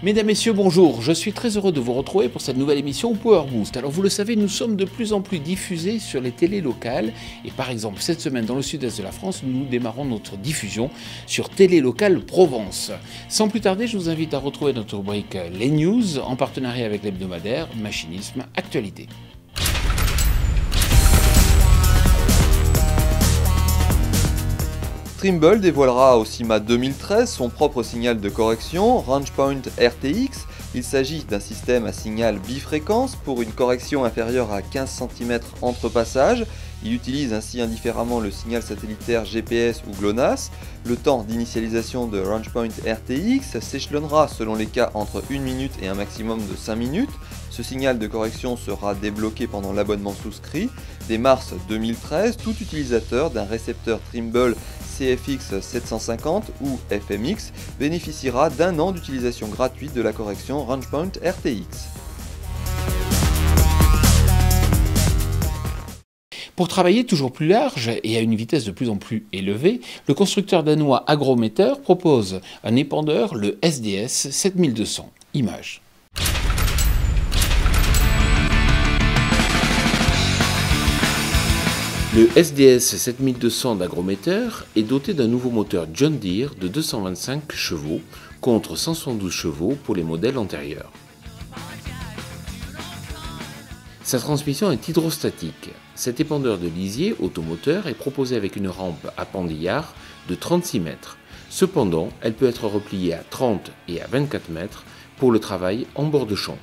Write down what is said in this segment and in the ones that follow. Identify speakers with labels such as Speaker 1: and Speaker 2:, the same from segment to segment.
Speaker 1: Mesdames, Messieurs, bonjour. Je suis très heureux de vous retrouver pour cette nouvelle émission Power Boost. Alors vous le savez, nous sommes de plus en plus diffusés sur les télés locales. Et par exemple, cette semaine dans le sud-est de la France, nous démarrons notre diffusion sur Télé Locale Provence. Sans plus tarder, je vous invite à retrouver notre rubrique Les News en partenariat avec l'hebdomadaire Machinisme Actualité.
Speaker 2: Trimble dévoilera au CIMA 2013 son propre signal de correction RangePoint RTX. Il s'agit d'un système à signal bifréquence pour une correction inférieure à 15 cm entre passages. Il utilise ainsi indifféremment le signal satellitaire GPS ou GLONASS. Le temps d'initialisation de RangePoint RTX s'échelonnera selon les cas entre 1 minute et un maximum de 5 minutes. Ce signal de correction sera débloqué pendant l'abonnement souscrit. Dès mars 2013, tout utilisateur d'un récepteur Trimble CFX 750 ou FMX bénéficiera d'un an d'utilisation gratuite de la correction RangePoint RTX.
Speaker 1: Pour travailler toujours plus large et à une vitesse de plus en plus élevée, le constructeur danois Agrometer propose un épandeur, le SDS 7200. Image. Le SDS 7200 d'Agrometer est doté d'un nouveau moteur John Deere de 225 chevaux contre 172 chevaux pour les modèles antérieurs. Sa transmission est hydrostatique. Cet épandeur de lisier automoteur est proposé avec une rampe à pendillard de 36 mètres. Cependant, elle peut être repliée à 30 et à 24 mètres pour le travail en bord de champ.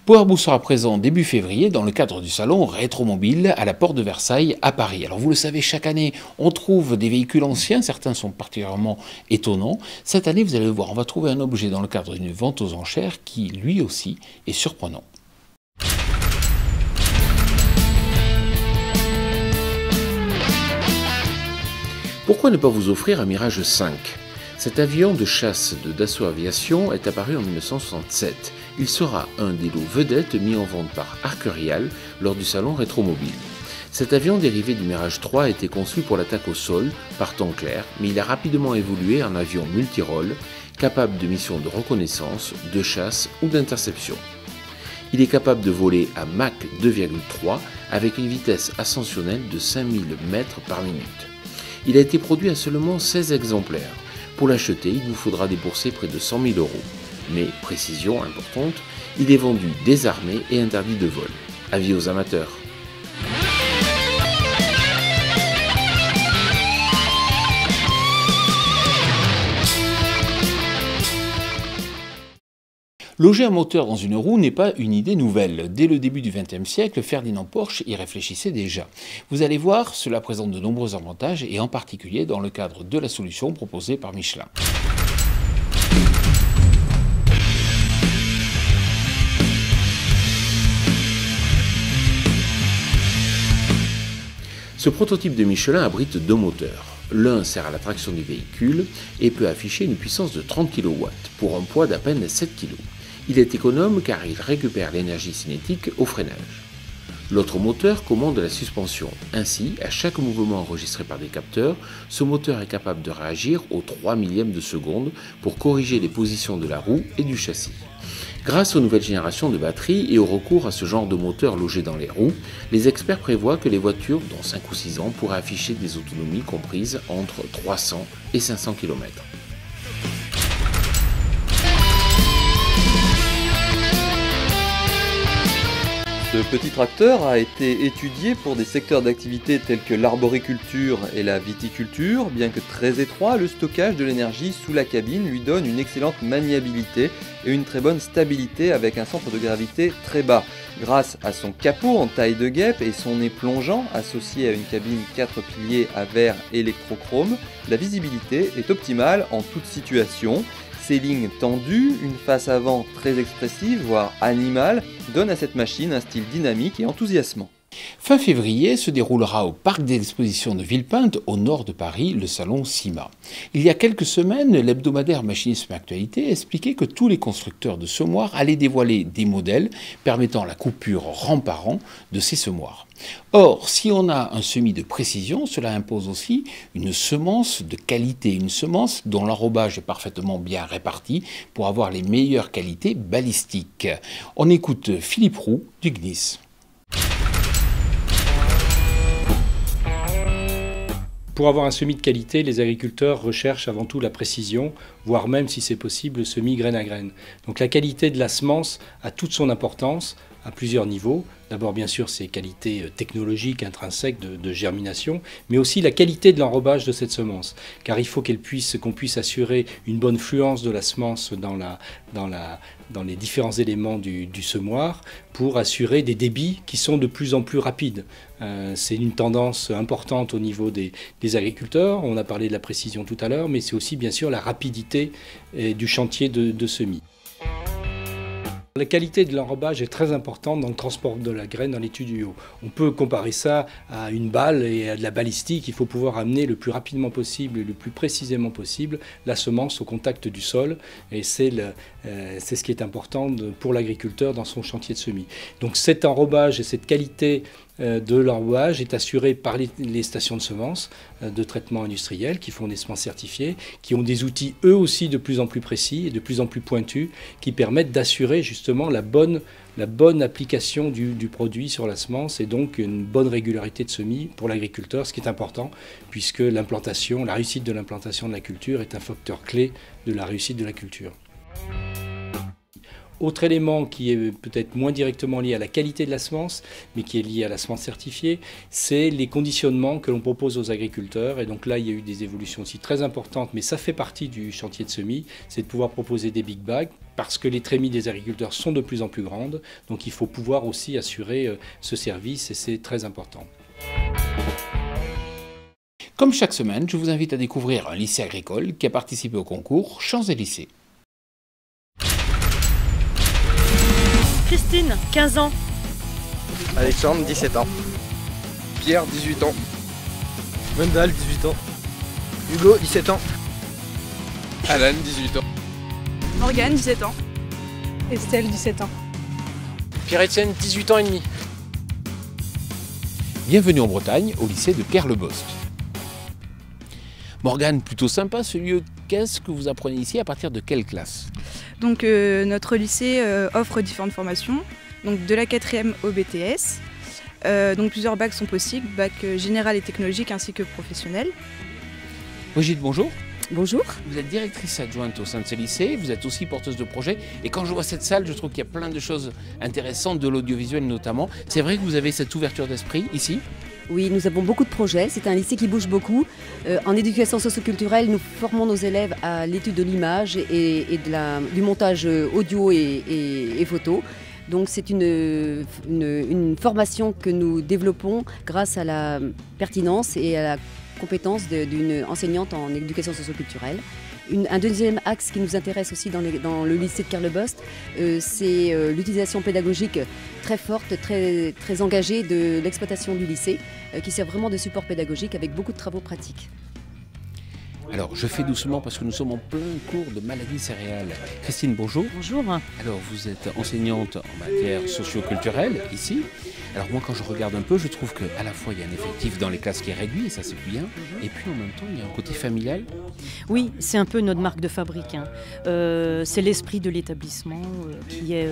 Speaker 1: Power Boost sera présent début février dans le cadre du salon Rétromobile à la Porte de Versailles à Paris. Alors vous le savez, chaque année on trouve des véhicules anciens, certains sont particulièrement étonnants. Cette année, vous allez le voir, on va trouver un objet dans le cadre d'une vente aux enchères qui lui aussi est surprenant. Pourquoi ne pas vous offrir un Mirage 5 ? Cet avion de chasse de Dassault Aviation est apparu en 1967. Il sera un des lots vedettes mis en vente par Arcurial lors du salon Rétromobile. Cet avion dérivé du Mirage 3 a été conçu pour l'attaque au sol par temps clair, mais il a rapidement évolué en avion multirôle, capable de missions de reconnaissance, de chasse ou d'interception. Il est capable de voler à Mach 2,3 avec une vitesse ascensionnelle de 5000 mètres par minute. Il a été produit à seulement 16 exemplaires. Pour l'acheter, il vous faudra débourser près de 100 000 €. Mais, précision importante, il est vendu désarmé et interdit de vol. Avis aux amateurs. Loger un moteur dans une roue n'est pas une idée nouvelle. Dès le début du XXe siècle, Ferdinand Porsche y réfléchissait déjà. Vous allez voir, cela présente de nombreux avantages et en particulier dans le cadre de la solution proposée par Michelin. Ce prototype de Michelin abrite deux moteurs. L'un sert à la traction du véhicule et peut afficher une puissance de 30 kW pour un poids d'à peine 7 kg. Il est économe car il récupère l'énergie cinétique au freinage. L'autre moteur commande la suspension. Ainsi, à chaque mouvement enregistré par des capteurs, ce moteur est capable de réagir au 3 millième de seconde pour corriger les positions de la roue et du châssis. Grâce aux nouvelles générations de batteries et au recours à ce genre de moteur logé dans les roues, les experts prévoient que les voitures, dans 5 ou 6 ans, pourraient afficher des autonomies comprises entre 300 et 500 km.
Speaker 2: Ce petit tracteur a été étudié pour des secteurs d'activité tels que l'arboriculture et la viticulture. Bien que très étroit, le stockage de l'énergie sous la cabine lui donne une excellente maniabilité et une très bonne stabilité avec un centre de gravité très bas. Grâce à son capot en taille de guêpe et son nez plongeant associé à une cabine 4 piliers à verre électrochrome, la visibilité est optimale en toute situation. Ses lignes tendues, une face avant très expressive, voire animale, donnent à cette machine un style dynamique et enthousiasmant.
Speaker 1: Fin février se déroulera au parc d'exposition de Villepinte, au nord de Paris, le salon CIMA. Il y a quelques semaines, l'hebdomadaire Machinisme Actualité expliquait que tous les constructeurs de semoirs allaient dévoiler des modèles permettant la coupure rang par rang de ces semoirs. Or, si on a un semis de précision, cela impose aussi une semence de qualité, une semence dont l'enrobage est parfaitement bien réparti pour avoir les meilleures qualités balistiques. On écoute Philippe Roux du CNIS.
Speaker 3: Pour avoir un semis de qualité, les agriculteurs recherchent avant tout la précision, voire même, si c'est possible, le semis graine à graine. Donc la qualité de la semence a toute son importance à plusieurs niveaux. D'abord, bien sûr, ses qualités technologiques, intrinsèques de germination, mais aussi la qualité de l'enrobage de cette semence. Car il faut qu'on puisse assurer une bonne fluence de la semence dans les différents éléments du semoir pour assurer des débits qui sont de plus en plus rapides. C'est une tendance importante au niveau des agriculteurs. On a parlé de la précision tout à l'heure, mais c'est aussi bien sûr la rapidité du chantier de semis. La qualité de l'enrobage est très importante dans le transport de la graine dans les tuyaux. On peut comparer ça à une balle et à de la balistique. Il faut pouvoir amener le plus rapidement possible et le plus précisément possible la semence au contact du sol. Et c'est ce qui est important pour l'agriculteur dans son chantier de semis. Donc cet enrobage et cette qualité de l'enrobage est assuré par les stations de semences de traitement industriel qui font des semences certifiées, qui ont des outils eux aussi de plus en plus précis et de plus en plus pointus qui permettent d'assurer justement la bonne application du produit sur la semence et donc une bonne régularité de semis pour l'agriculteur, ce qui est important puisque l'implantation, la réussite de l'implantation de la culture est un facteur clé de la réussite de la culture. Autre élément qui est peut-être moins directement lié à la qualité de la semence, mais qui est lié à la semence certifiée, c'est les conditionnements que l'on propose aux agriculteurs. Et donc là, il y a eu des évolutions aussi très importantes, mais ça fait partie du chantier de semis, c'est de pouvoir proposer des big bags, parce que les trémies des agriculteurs sont de plus en plus grandes. Donc il faut pouvoir aussi assurer ce service, et c'est très important.
Speaker 1: Comme chaque semaine, je vous invite à découvrir un lycée agricole qui a participé au concours Champs-Élysées.
Speaker 4: Christine, 15 ans.
Speaker 5: Alexandre, 17 ans.
Speaker 6: Pierre, 18 ans.
Speaker 5: Wendell, 18 ans. Hugo, 17 ans.
Speaker 6: Alan, 18 ans.
Speaker 4: Morgane, 17 ans.
Speaker 7: Estelle, 17 ans.
Speaker 8: Pierre-Etienne, 18 ans et demi.
Speaker 1: Bienvenue en Bretagne, au lycée de Kerlebost. Morgane, plutôt sympa ce lieu. Qu'est-ce que vous apprenez ici, à partir de quelle classe?
Speaker 7: Donc notre lycée offre différentes formations, donc de la 4e au BTS. Donc plusieurs bacs sont possibles, bac général et technologique ainsi que professionnel.
Speaker 1: Brigitte, bonjour.
Speaker 9: Bonjour.
Speaker 1: Vous êtes directrice adjointe au sein de ce lycée, vous êtes aussi porteuse de projet. Et quand je vois cette salle, je trouve qu'il y a plein de choses intéressantes, de l'audiovisuel notamment. C'est vrai que vous avez cette ouverture d'esprit ici?
Speaker 9: Oui, nous avons beaucoup de projets. C'est un lycée qui bouge beaucoup. En éducation socioculturelle, nous formons nos élèves à l'étude de l'image et du montage audio et photo. Donc c'est une formation que nous développons grâce à la pertinence et à la compétence d'une enseignante en éducation socioculturelle. Un deuxième axe qui nous intéresse aussi dans le lycée de Kerlebost, c'est l'utilisation pédagogique très forte, très engagée de l'exploitation du lycée, qui sert vraiment de support pédagogique avec beaucoup de travaux pratiques.
Speaker 1: Alors, je fais doucement parce que nous sommes en plein cours de maladies céréales. Christine, bonjour.
Speaker 4: Bonjour.
Speaker 1: Alors, vous êtes enseignante en matière socio-culturelle ici. Alors moi, quand je regarde un peu, je trouve qu'à la fois, il y a un effectif dans les classes qui est réduit, et ça c'est bien, et puis en même temps, il y a un côté familial.
Speaker 4: Oui, c'est un peu notre marque de fabrique. C'est l'esprit de l'établissement qui est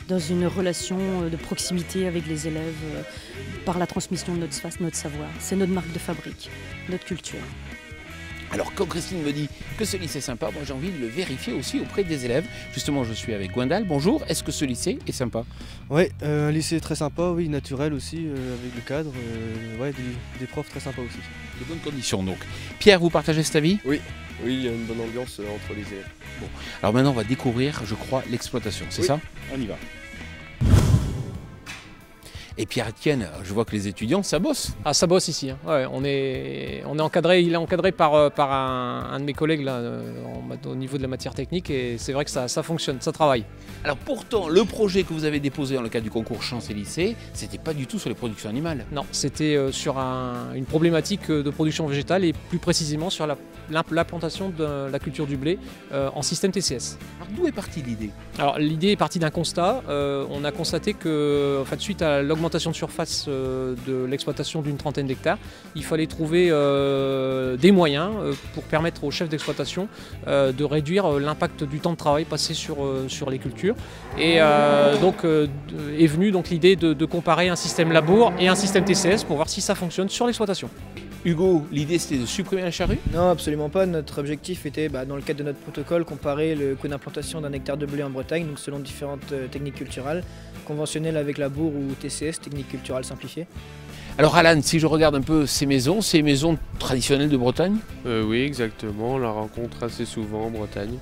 Speaker 4: dans une relation de proximité avec les élèves par la transmission de notre savoir. C'est notre marque de fabrique, notre culture.
Speaker 1: Alors quand Christine me dit que ce lycée est sympa, moi j'ai envie de le vérifier aussi auprès des élèves. Justement, je suis avec Gwendal. Bonjour, est-ce que ce lycée est sympa?
Speaker 5: Oui, un lycée très sympa, oui, naturel aussi, avec le cadre, ouais, des profs très sympas aussi.
Speaker 1: De bonnes conditions donc. Pierre, vous partagez cet avis?
Speaker 6: Oui, il y a une bonne ambiance entre les élèves.
Speaker 1: Bon, alors maintenant on va découvrir, je crois, l'exploitation, c'est ça?
Speaker 3: On y va.
Speaker 1: Et Pierre-Etienne, je vois que les étudiants, ça bosse.
Speaker 8: Ah, ça bosse ici. Hein. Ouais, on est encadré, il est encadré par un de mes collègues là, au niveau de la matière technique, et c'est vrai que ça fonctionne, ça travaille.
Speaker 1: Alors pourtant, le projet que vous avez déposé dans le cadre du concours Chance et Lycée, c'était pas du tout sur les productions animales.
Speaker 8: Non, c'était sur une problématique de production végétale, et plus précisément sur l'implantation de la culture du blé en système TCS.
Speaker 1: Alors d'où est partie l'idée? Alors
Speaker 8: l'idée est partie d'un constat. On a constaté que, en fait, suite à l'augmentation de surface de l'exploitation d'une trentaine d'hectares, il fallait trouver des moyens pour permettre aux chefs d'exploitation de réduire l'impact du temps de travail passé sur les cultures. Et donc est venue l'idée de comparer un système labour et un système TCS pour voir si ça fonctionne sur l'exploitation.
Speaker 1: Hugo, l'idée c'était de supprimer la charrue?
Speaker 10: Non, absolument pas. Notre objectif était, dans le cadre de notre protocole, comparer le coût d'implantation d'un hectare de blé en Bretagne, donc selon différentes techniques culturales, conventionnelles avec labour ou TCS, technique culturelle simplifiée.
Speaker 1: Alors Alan, si je regarde un peu ces maisons traditionnelles de Bretagne?
Speaker 6: Oui, exactement, on la rencontre assez souvent en Bretagne.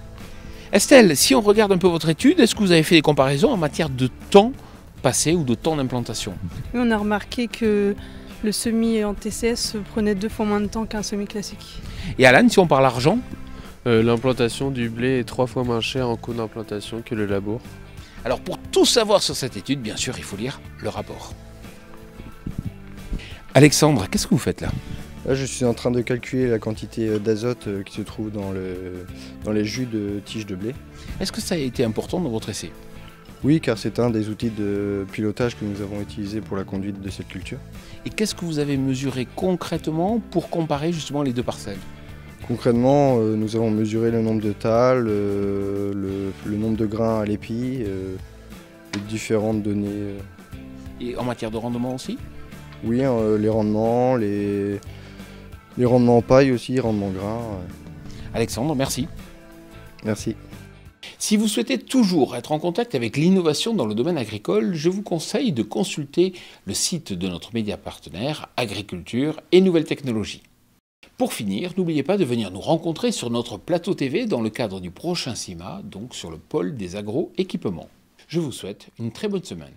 Speaker 1: Estelle, si on regarde un peu votre étude, est-ce que vous avez fait des comparaisons en matière de temps passé ou de temps d'implantation?
Speaker 11: Oui, on a remarqué que le semis en TCS prenait 2 fois moins de temps qu'un semis classique.
Speaker 1: Et Alan, si on parle argent?
Speaker 6: L'implantation du blé est 3 fois moins chère en coût d'implantation que le labour.
Speaker 1: Alors pour tout savoir sur cette étude, bien sûr, il faut lire le rapport. Alexandre, qu'est-ce que vous faites là?
Speaker 12: Là, je suis en train de calculer la quantité d'azote qui se trouve dans les jus de tiges de blé.
Speaker 1: Est-ce que ça a été important dans votre essai?
Speaker 12: Oui, car c'est un des outils de pilotage que nous avons utilisé pour la conduite de cette culture.
Speaker 1: Et qu'est-ce que vous avez mesuré concrètement pour comparer justement les deux parcelles?
Speaker 12: Concrètement, nous avons mesuré le nombre de tales, le nombre de grains à l'épi, les différentes données.
Speaker 1: Et en matière de rendement aussi?
Speaker 12: Oui, les rendements, les rendements en paille aussi, rendements grains.
Speaker 1: Alexandre, merci.
Speaker 12: Merci.
Speaker 1: Si vous souhaitez toujours être en contact avec l'innovation dans le domaine agricole, je vous conseille de consulter le site de notre média partenaire Agriculture et Nouvelles Technologies. Pour finir, n'oubliez pas de venir nous rencontrer sur notre plateau TV dans le cadre du prochain CIMA, donc sur le pôle des agro-équipements. Je vous souhaite une très bonne semaine.